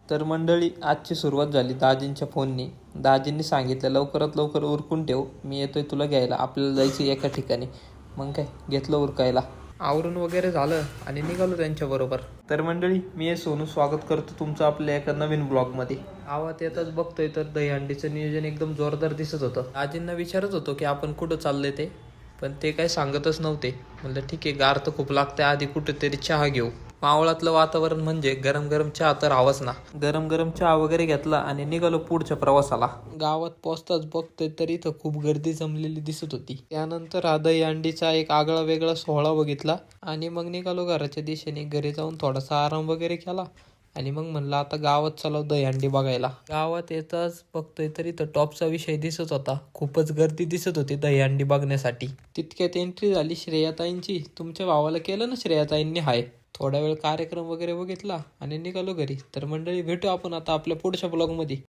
तर मंडळी आजची सुरुवात झाली दाजींच्या फोननी. दाजींनी सांगितलं लवकरात लवकर उरकून ठेव, मी येतोय तुला घ्यायला, आपल्याला जायचं एका ठिकाणी. मग काय घेतलं उरकायला, आवरून वगैरे झालं आणि निघालो त्यांच्याबरोबर. तर मंडळी मी सोनू स्वागत करतो तुमचं आपल्या एका नवीन ब्लॉगमध्ये. गावात येताच बघतोय तर दहीहंडीचं नियोजन एकदम जोरदार दिसत होतं. दाजींना विचारत होतो की आपण कुठं चाललंय ते, पण ते काही सांगतच नव्हते. म्हणलं ठीक आहे, गार तर खूप लागते, आधी कुठेतरी चहा घेऊ. मावळातलं वातावरण म्हणजे गरम गरम चहा तर हवाच ना. गरम गरम चहा वगैरे घेतला आणि निघालो पुढच्या प्रवासाला. गावात पोहोचताच बघतोय तर इथं खूप गर्दी जमलेली दिसत होती. त्यानंतर हा दहीहंडीचा एक आगळा वेगळा सोहळा बघितला आणि मग निघालो घराच्या दिशेने. घरी जाऊन थोडासा आराम वगैरे केला आणि मग म्हणलं आता गावात चला दहीहंडी बघायला. गावात येताच बघतोय तर इथं टॉपचा विषय दिसत होता. खूपच गर्दी दिसत होती दहीहंडी बघण्यासाठी. तितक्यात एंट्री झाली श्रेयाताईंची. तुमच्या भावाला केलं ना श्रेयाताईंनी हाय. थोडा वेळ कार्यक्रम वगैरे बघितला आणि निघालो घरी. तर मंडळी भेटू आपण आता आपल्या पुढच्या ब्लॉगमध्ये.